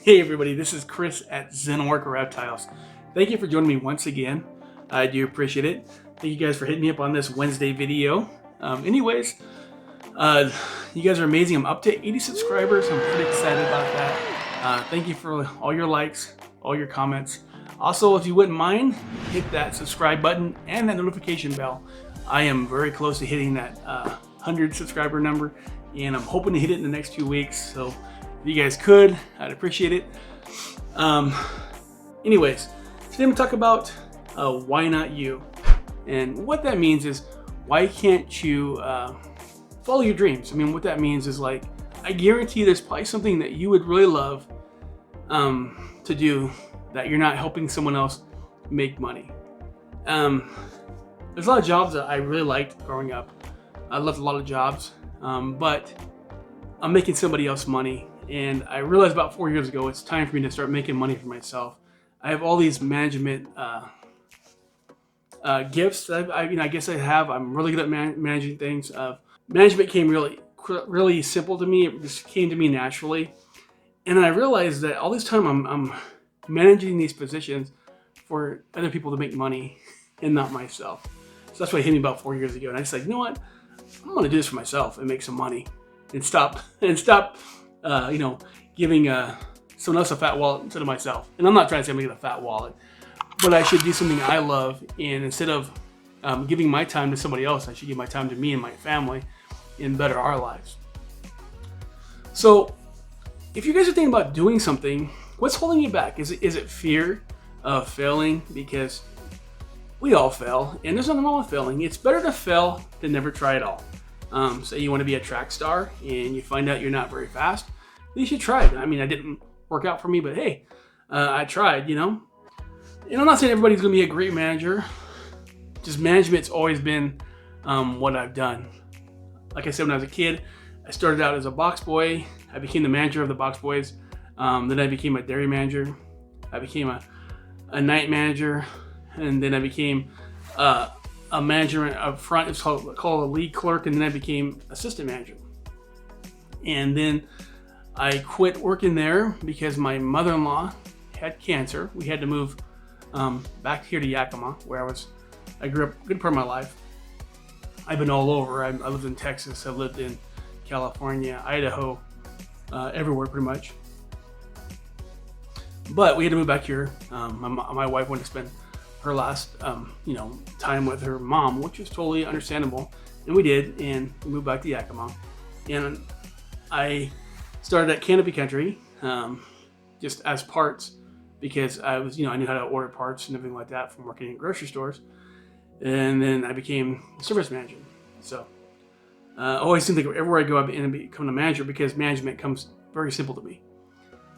Hey everybody, this is Chris at Zenwork Reptiles. Thank you for joining me once again. I do appreciate it. Thank you guys for hitting me up on this Wednesday video. Anyways, you guys are amazing. I'm up to 80 subscribers. I'm pretty excited about that. Thank you for all your likes, all your comments. Also, if you wouldn't mind, hit that subscribe button and that notification bell. I am very close to hitting that 100 subscriber number, and I'm hoping to hit it in the next 2 weeks. So if you guys could, I'd appreciate it. Anyways, today I'm going to talk about why not you? And what that means is, why can't you follow your dreams? I mean, what that means is, like, I guarantee there's probably something that you would really love to do that you're not helping someone else make money. There's a lot of jobs that I really liked growing up. I loved a lot of jobs, but I'm making somebody else money. And I realized about 4 years ago, it's time for me to start making money for myself. I have all these management gifts that I guess I have. I'm really good at managing things. Management came really simple to me. It just came to me naturally. And I realized that all this time I'm managing these positions for other people to make money and not myself. So that's what hit me about 4 years ago. And I just like, you know what? I'm going to do this for myself and make some money and stop giving someone else a fat wallet instead of myself. And I'm not trying to say I'm going to get a fat wallet, but I should do something I love. And instead of giving my time to somebody else, I should give my time to me and my family and better our lives. So if you guys are thinking about doing something, what's holding you back? Is it fear of failing? Because we all fail, and there's nothing wrong with failing. It's better to fail than never try at all. Say you want to be a track star and you find out you're not very fast, at least you tried. I mean, it didn't work out for me, but hey, I tried, you know? And I'm not saying everybody's going to be a great manager. Just management's always been what I've done. Like I said, when I was a kid, I started out as a box boy. I became the manager of the box boys. Then I became a dairy manager. I became a night manager. And then I became a manager up front. It's called a lead clerk. And then I became assistant manager. And then I quit working there because my mother-in-law had cancer. We had to move back here to Yakima, where I grew up a good part of my life. I've been all over. I lived in Texas. I lived in California, Idaho, everywhere pretty much. But we had to move back here. My wife wanted to spend her last, time with her mom, which was totally understandable, and we did. And we moved back to Yakima, and I started at Canopy Country, just as parts, because I knew how to order parts and everything like that from working in grocery stores. And then I became service manager. So I always seem like everywhere I go, I end up becoming a manager because management comes very simple to me.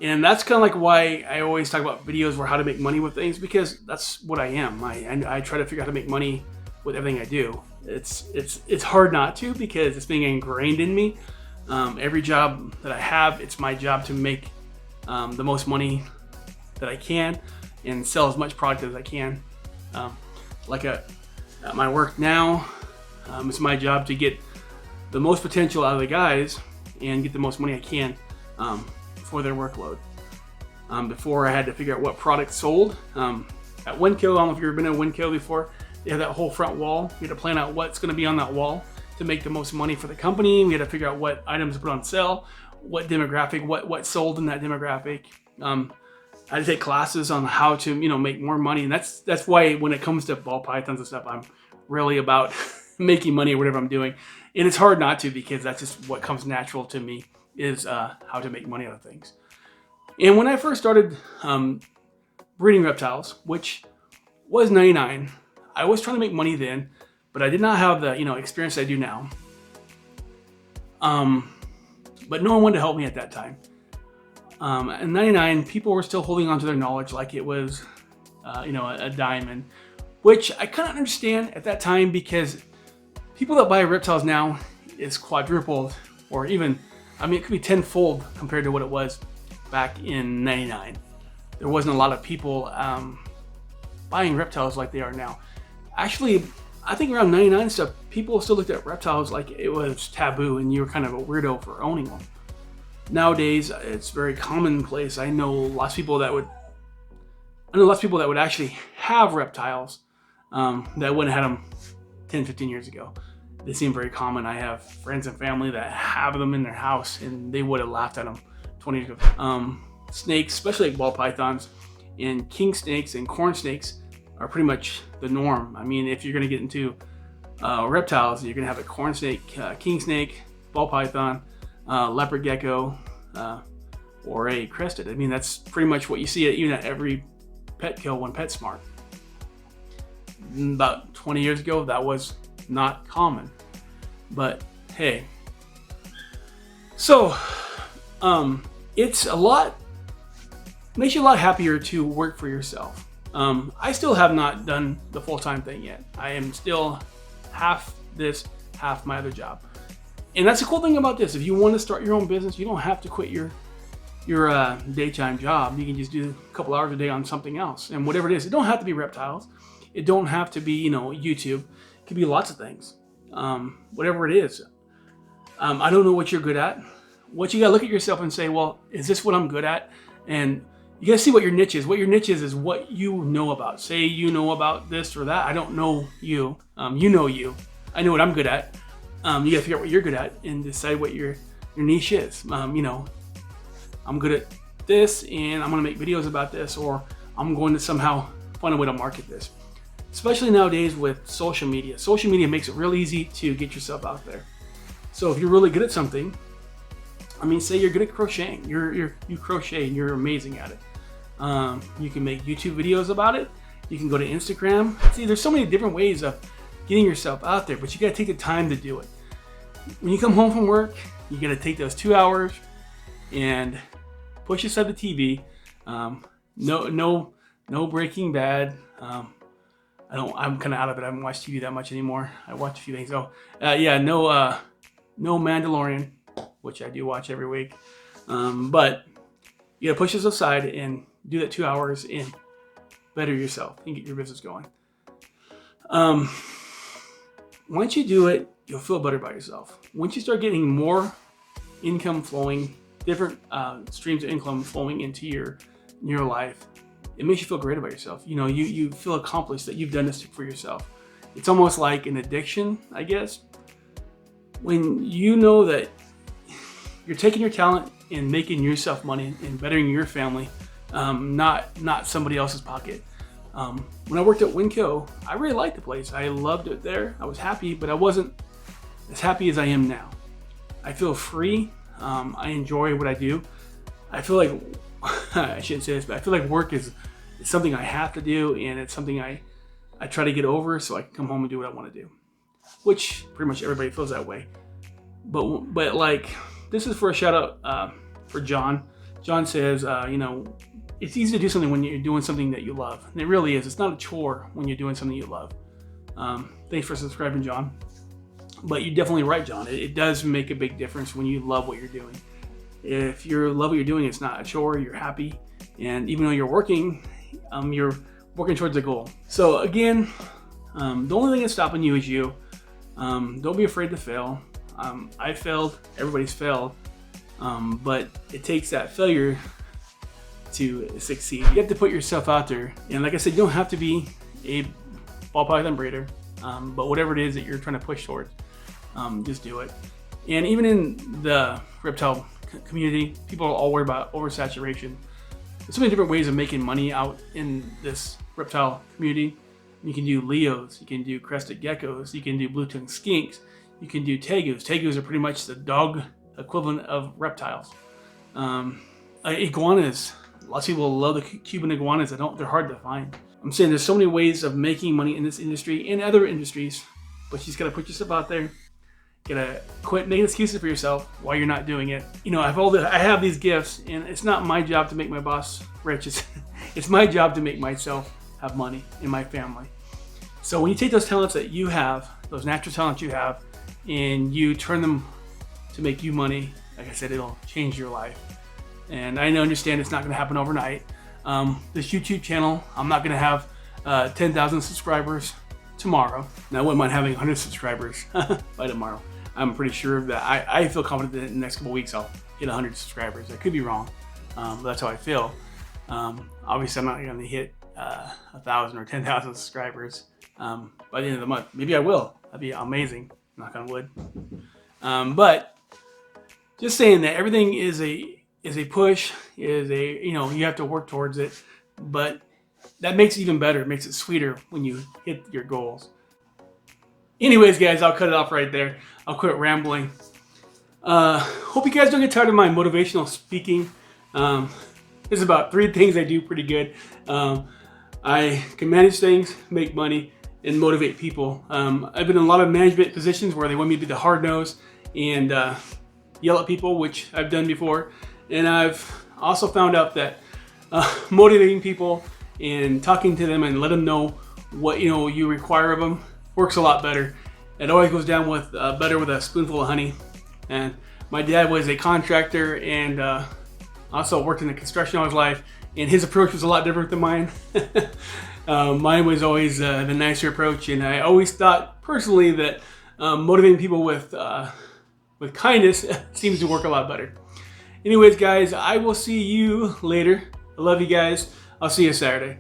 And that's kind of like why I always talk about videos where how to make money with things, because that's what I am. I try to figure out how to make money with everything I do. It's hard not to, because it's being ingrained in me. Every job that I have, it's my job to make the most money that I can and sell as much product as I can. At my work now, it's my job to get the most potential out of the guys and get the most money I can for their workload. Before, I had to figure out what product sold. At Winco, I don't know if you've ever been to Winco before, they have that whole front wall. We had to plan out what's going to be on that wall to make the most money for the company. We had to figure out what items to put on sale, what demographic, what sold in that demographic. I had to take classes on how to, make more money. And that's why when it comes to ball pythons and stuff, I'm really about making money or whatever I'm doing. And it's hard not to, because that's just what comes natural to me, is how to make money out of things. And when I first started breeding reptiles, which was 99, I was trying to make money then, but I did not have the experience I do now. But no one wanted to help me at that time. In 99, people were still holding on to their knowledge like it was, a diamond, which I kind of understand at that time, because people that buy reptiles now is quadrupled, or even, it could be tenfold compared to what it was back in 99. There wasn't a lot of people buying reptiles like they are now. Actually, I think around 99 stuff, people still looked at reptiles like it was taboo and you were kind of a weirdo for owning one. Nowadays, it's very commonplace. I know lots of people that would actually have reptiles that wouldn't have had them 10, 15 years ago. They seem very common. I have friends and family that have them in their house, and they would have laughed at them 20 years ago. Snakes, especially like ball pythons and king snakes and corn snakes, are pretty much the norm. I mean, if you're going to get into reptiles, you're going to have a corn snake, king snake, ball python, leopard gecko, or a crested. I mean, that's pretty much what you see even at every Petco when PetSmart. About 20 years ago, that was not common. But hey, so it's makes you a lot happier to work for yourself. I still have not done the full-time thing yet. I am still half this, half my other job. And that's the cool thing about this. If you want to start your own business, you don't have to quit your daytime job. You can just do a couple hours a day on something else. And whatever it is, it don't have to be reptiles. It don't have to be, YouTube. It could be lots of things. Whatever it is. I don't know what you're good at. What you gotta look at yourself and say, well, is this what I'm good at? And you gotta see what your niche is. What your niche is what you know about. Say you know about this or that. I don't know you. You know you. I know what I'm good at. You gotta figure out what you're good at and decide what your niche is. I'm good at this and I'm gonna make videos about this, or I'm going to somehow find a way to market this. Especially nowadays with social media. Social media makes it real easy to get yourself out there. So if you're really good at something, say you're good at crocheting, you crochet and you're amazing at it. You can make YouTube videos about it. You can go to Instagram. See, there's so many different ways of getting yourself out there, but you gotta take the time to do it. When you come home from work, you gotta take those 2 hours and push aside the TV. No Breaking Bad. I'm kind of out of it. I haven't watched TV that much anymore. I watch a few things. No Mandalorian, which I do watch every week. But you gotta push this aside and do that 2 hours and better yourself and get your business going. Once you do it, you'll feel better about yourself. Once you start getting more income flowing, different streams of income flowing into your life, it makes you feel great about yourself. You feel accomplished that you've done this for yourself. It's almost like an addiction, I guess. When you know that you're taking your talent and making yourself money and bettering your family, not somebody else's pocket. When I worked at Winco, I really liked the place. I loved it there. I was happy, but I wasn't as happy as I am now. I feel free. I enjoy what I do. I feel like, I shouldn't say this, but I feel like work is something I have to do, and it's something I try to get over so I can come home and do what I want to do, which pretty much everybody feels that way. But like, this is for a shout out for John. John says, it's easy to do something when you're doing something that you love. And it really is. It's not a chore when you're doing something you love. Thanks for subscribing, John. But you're definitely right, John. It does make a big difference when you love what you're doing. If you love what you're doing, it's not a chore, you're happy. And even though you're working towards a goal. So again, the only thing that's stopping you is you. Don't be afraid to fail. I failed, everybody's failed. But it takes that failure to succeed. You have to put yourself out there. And like I said, you don't have to be a ball python breeder, but whatever it is that you're trying to push towards, just do it. And even in the reptile community, people are all worried about oversaturation. There's so many different ways of making money out in this reptile community. You can do Leos, you can do crested geckos, you can do blue-tongued skinks, you can do tegus. Tegus are pretty much the dog equivalent of reptiles. Iguanas. Lots of people love the Cuban iguanas. They're hard to find. I'm saying there's so many ways of making money in this industry and other industries, but you just gotta put yourself out there. Gotta quit making excuses for yourself while you're not doing it. I have these gifts, and it's not my job to make my boss rich. It's my job to make myself have money in my family. So when you take those talents that you have, those natural talents you have, and you turn them to make you money, like I said, it'll change your life. And I understand it's not going to happen overnight. This YouTube channel, I'm not going to have 10,000 subscribers tomorrow. Now, I wouldn't mind having 100 subscribers by tomorrow. I'm pretty sure that I feel confident that in the next couple weeks I'll hit 100 subscribers. I could be wrong, but that's how I feel. Obviously, I'm not going to hit 1,000 or 10,000 subscribers by the end of the month. Maybe I will. That'd be amazing. Knock on wood. But just saying that everything is a push, you have to work towards it, but that makes it even better. It makes it sweeter when you hit your goals. Anyways, guys, I'll cut it off right there. I'll quit rambling. Hope you guys don't get tired of my motivational speaking. There's about 3 things I do pretty good. I can manage things, make money, and motivate people. I've been in a lot of management positions where they want me to be the hard nose and yell at people, which I've done before. And I've also found out that motivating people and talking to them and let them know what you require of them works a lot better. It always goes down with better with a spoonful of honey. And my dad was a contractor and also worked in the construction all his life, and his approach was a lot different than mine. Mine was always the nicer approach, and I always thought personally that motivating people with kindness seems to work a lot better. Anyways, guys, I will see you later. I love you guys. I'll see you Saturday.